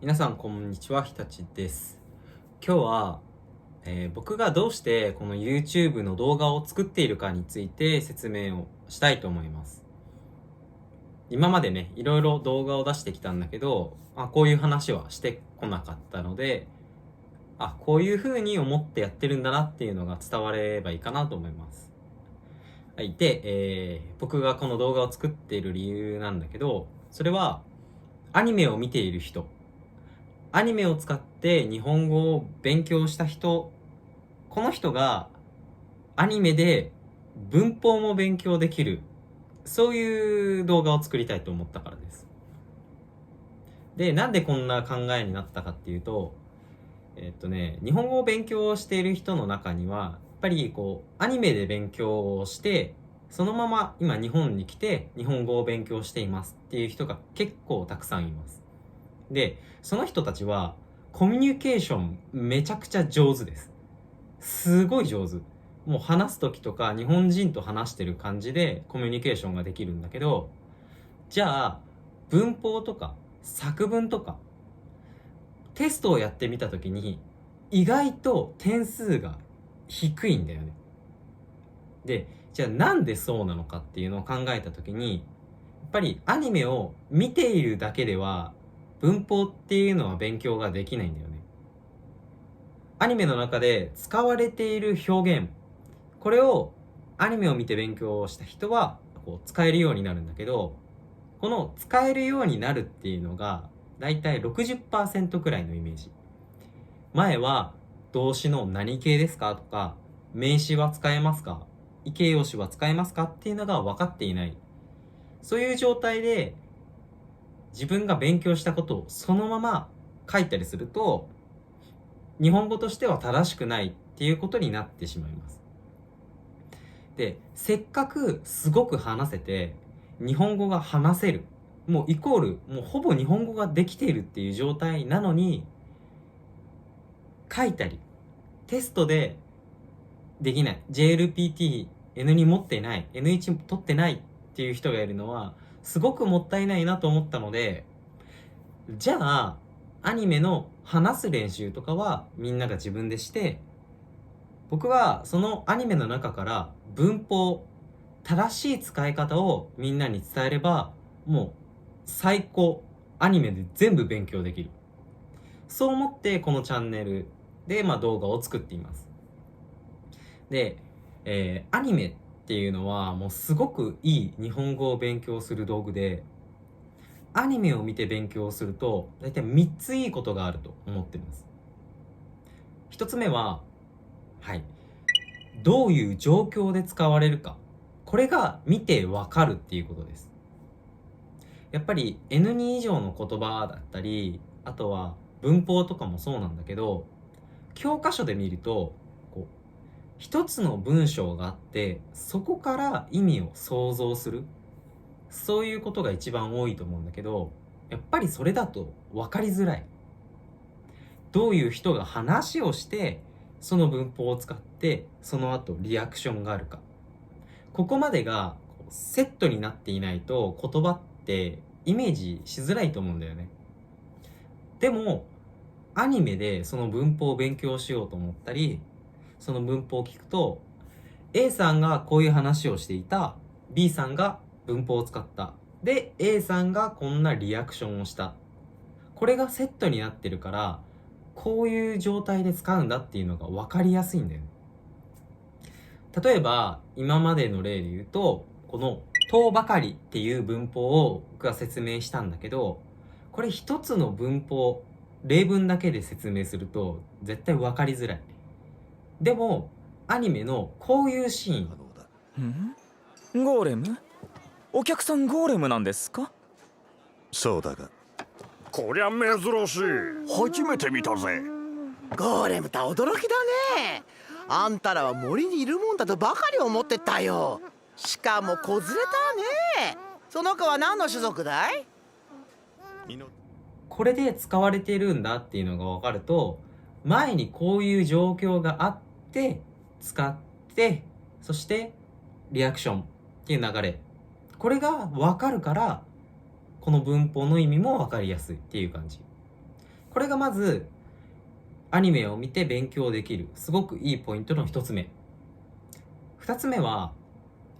皆さんこんにちは、ひたちです。今日は、僕がどうしてこの YouTube の動画を作っているかについて説明をしたいと思います。今までね、いろいろ動画を出してきたんだけど、こういう話はしてこなかったので、こういう風に思ってやってるんだなっていうのが伝わればいいかなと思います。はい。で、僕がこの動画を作っている理由なんだけど、それはアニメを見ている人、アニメを使って日本語を勉強した人、この人がアニメで文法も勉強できる、そういう動画を作りたいと思ったからです。で、なんでこんな考えになったかっていうと、日本語を勉強している人の中には、やっぱりアニメで勉強をして、そのまま今日本に来て日本語を勉強していますっていう人が結構たくさんいます。で、その人たちはコミュニケーションめちゃくちゃ上手です。すごい上手。もう話す時とか日本人と話してる感じでコミュニケーションができるんだけど、じゃあ文法とか作文とかテストをやってみた時に意外と点数が低いんだよね。で、じゃあなんでそうなのかっていうのを考えた時に、やっぱりアニメを見ているだけでは文法っていうのは勉強ができないんだよね。アニメの中で使われている表現、これをアニメを見て勉強した人は使えるようになるんだけど、この使えるようになるっていうのがだいたい 60% くらいのイメージ。前は動詞の何形ですかとか、名詞は使えますか、異形容詞は使えますかっていうのが分かっていない。そういう状態で自分が勉強したことをそのまま書いたりすると、日本語としては正しくないっていうことになってしまいます。で、せっかくすごく話せて、日本語が話せる。もうイコール、もうほぼ日本語ができているっていう状態なのに、書いたり、テストでできない。JLPT、N2 持ってない。N1 取ってないっていう人がいるのは、すごくもったいないなと思ったので、じゃあ、アニメの話す練習とかはみんなが自分でして、僕はそのアニメの中から文法、正しい使い方をみんなに伝えれば、もう最高。アニメで全部勉強できる。そう思ってこのチャンネルで動画を作っています。で、アニメっていうのはもうすごくいい日本語を勉強する道具で、アニメを見て勉強すると大体3ついいことがあると思っています。1つ目は、はい、どういう状況で使われるか。これが見てわかるっていうことです。やっぱり N2 以上の言葉だったり、あとは文法とかもそうなんだけど、教科書で見ると、一つの文章があって、そこから意味を想像する。そういうことが一番多いと思うんだけど、やっぱりそれだと分かりづらい。どういう人が話をして、その文法を使って、その後リアクションがあるか。ここまでがセットになっていないと言葉ってイメージしづらいと思うんだよね。でも、アニメでその文法を勉強しようと思ったり、その文法を聞くと、A さんがこういう話をしていた、B さんが文法を使った。で、A さんがこんなリアクションをした。これがセットになってるから、こういう状態で使うんだっていうのが分かりやすいんだよね。例えば、今までの例で言うと、この、とばかりっていう文法を僕が説明したんだけど、これ一つの文法、例文だけで説明すると絶対分かりづらい。でも、アニメのこういうシーン、ゴーレム？お客さんゴーレムなんですか？そうだが、こりゃ珍しい。初めて見たぜ。ゴーレムとは驚きだね。あんたらは森にいるもんだとばかり思ってたよ。しかも子連れだね。その子は何の種族だい？これで使われているんだっていうのが分かると、前にこういう状況があって使って、そしてリアクションっていう流れ、これが分かるから、この文法の意味も分かりやすいっていう感じ。これがまずアニメを見て勉強できるすごくいいポイントの一つ目。二つ目は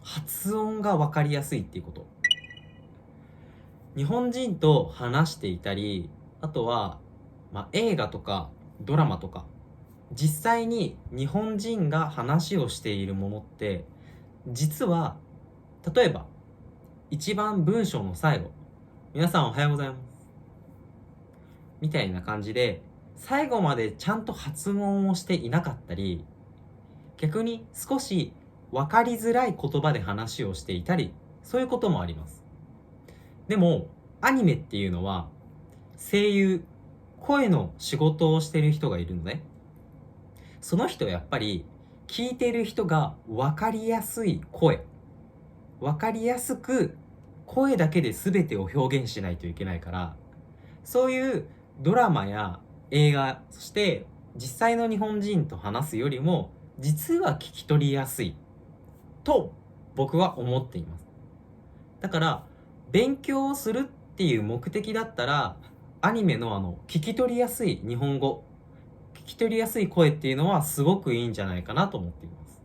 発音が分かりやすいっていうこと。日本人と話していたり、あとは、映画とかドラマとか実際に日本人が話をしているものって実は、例えば一番文章の最後、皆さんおはようございますみたいな感じで最後までちゃんと発音をしていなかったり、逆に少し分かりづらい言葉で話をしていたり、そういうこともあります。でもアニメっていうのは声優、声の仕事をしている人がいるので、その人はやっぱり聞いている人が分かりやすい声、分かりやすく声だけで全てを表現しないといけないから、そういうドラマや映画、そして実際の日本人と話すよりも実は聞き取りやすいと僕は思っています。だから勉強をするっていう目的だったら、アニメの聞き取りやすい日本語、聞き取りやすい声っていうのはすごくいいんじゃないかなと思っています。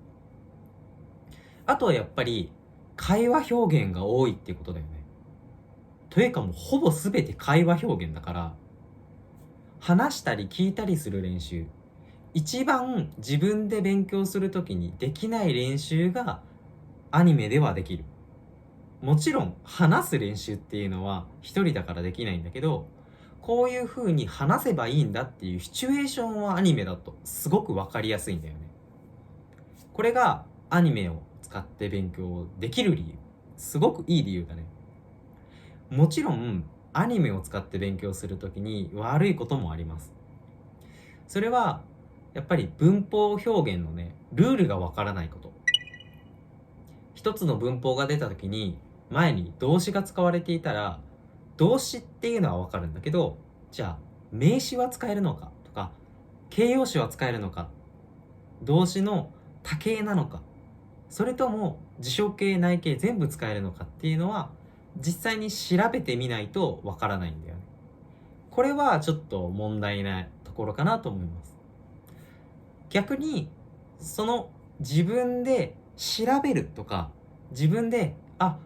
あとはやっぱり会話表現が多いっていうことだよね。というかもうほぼ全て会話表現だから、話したり聞いたりする練習、一番自分で勉強するときにできない練習がアニメではできる。もちろん話す練習っていうのは一人だからできないんだけど、こういう風に話せばいいんだっていうシチュエーションはアニメだとすごくわかりやすいんだよね。これがアニメを使って勉強できる理由、すごくいい理由だね。もちろんアニメを使って勉強するときに悪いこともあります。それはやっぱり文法表現のね、ルールがわからないこと。一つの文法が出たときに前に動詞が使われていたら、動詞っていうのはわかるんだけど、じゃあ名詞は使えるのかとか、形容詞は使えるのか、動詞の多形なのか、それとも事象形内形全部使えるのかっていうのは実際に調べてみないとわからないんだよね。これはちょっと問題なところかなと思います。逆にその自分で調べるとか、自分で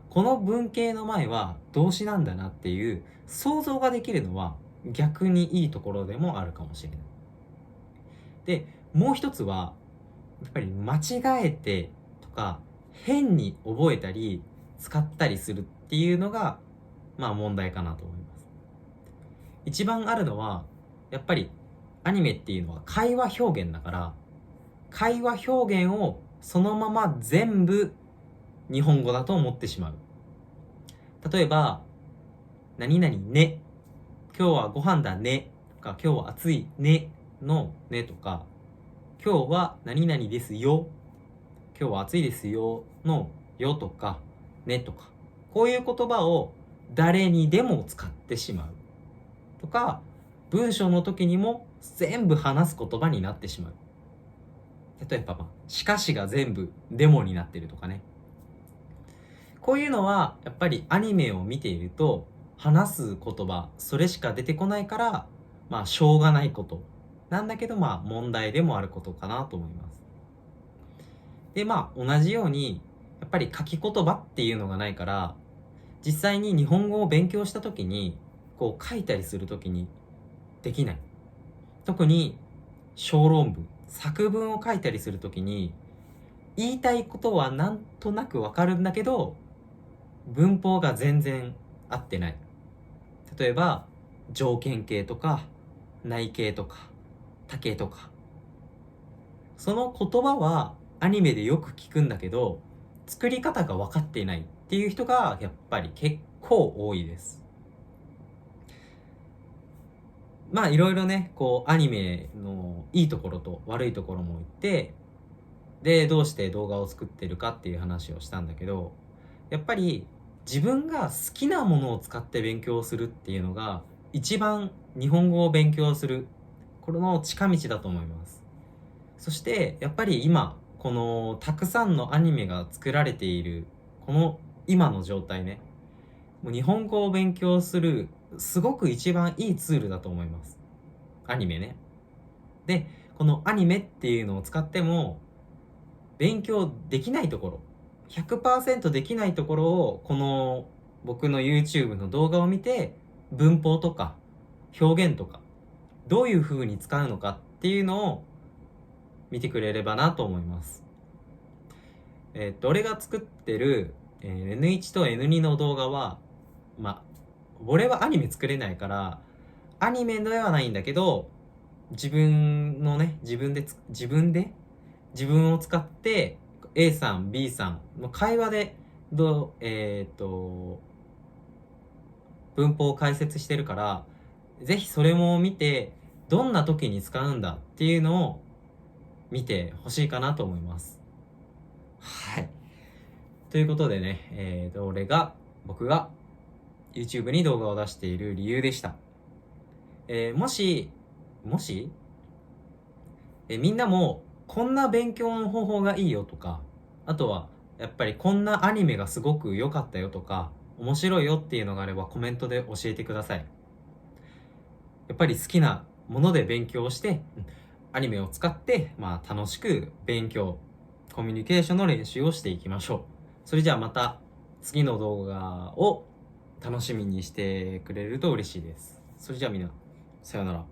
この文型の前は動詞なんだなっていう想像ができるのは逆にいいところでもあるかもしれない。で、もう一つはやっぱり間違えてとか変に覚えたり使ったりするっていうのが問題かなと思います。一番あるのはやっぱりアニメっていうのは会話表現だから、会話表現をそのまま全部日本語だと思ってしまう。例えば何々ね、今日はご飯だねとか、今日は暑いねのねとか、今日は何々ですよ、今日は暑いですよのよとかねとか、こういう言葉を誰にでも使ってしまうとか、文章の時にも全部話す言葉になってしまう。例えばしかしが全部デモになってるとかね。こういうのはやっぱりアニメを見ていると話す言葉それしか出てこないから、しょうがないことなんだけど、問題でもあることかなと思います。で、同じようにやっぱり書き言葉っていうのがないから、実際に日本語を勉強した時にこう書いたりする時にできない。特に小論文、作文を書いたりする時に言いたいことはなんとなくわかるんだけど、文法が全然合ってない。例えば条件形とか内形とか多形とか、その言葉はアニメでよく聞くんだけど作り方が分かっていないっていう人がやっぱり結構多いです。いろいろね、こうアニメのいいところと悪いところも言って、でどうして動画を作ってるかっていう話をしたんだけど、やっぱり自分が好きなものを使って勉強するっていうのが一番日本語を勉強するこれの近道だと思います。そしてやっぱり今このたくさんのアニメが作られているこの今の状態ね、もう日本語を勉強するすごく一番いいツールだと思います。アニメね。で、このアニメっていうのを使っても、勉強できないところ、100% できないところを、この僕の YouTube の動画を見て、文法とか表現とか、どういう風に使うのかっていうのを見てくれればなと思います。俺が作ってる、N1 と N2 の動画は、俺はアニメ作れないから、アニメではないんだけど、自分を使って A さん B さんの会話で文法を解説してるから、ぜひそれも見て、どんな時に使うんだっていうのを見てほしいかなと思います。はい。ということでね、僕が YouTube に動画を出している理由でした。もし、みんなもこんな勉強の方法がいいよとか、あとはやっぱりこんなアニメがすごく良かったよとか、面白いよっていうのがあればコメントで教えてください。やっぱり好きなもので勉強して、アニメを使って、楽しく勉強、コミュニケーションの練習をしていきましょう。それじゃあまた次の動画を楽しみにしてくれると嬉しいです。それじゃあみんな、さようなら。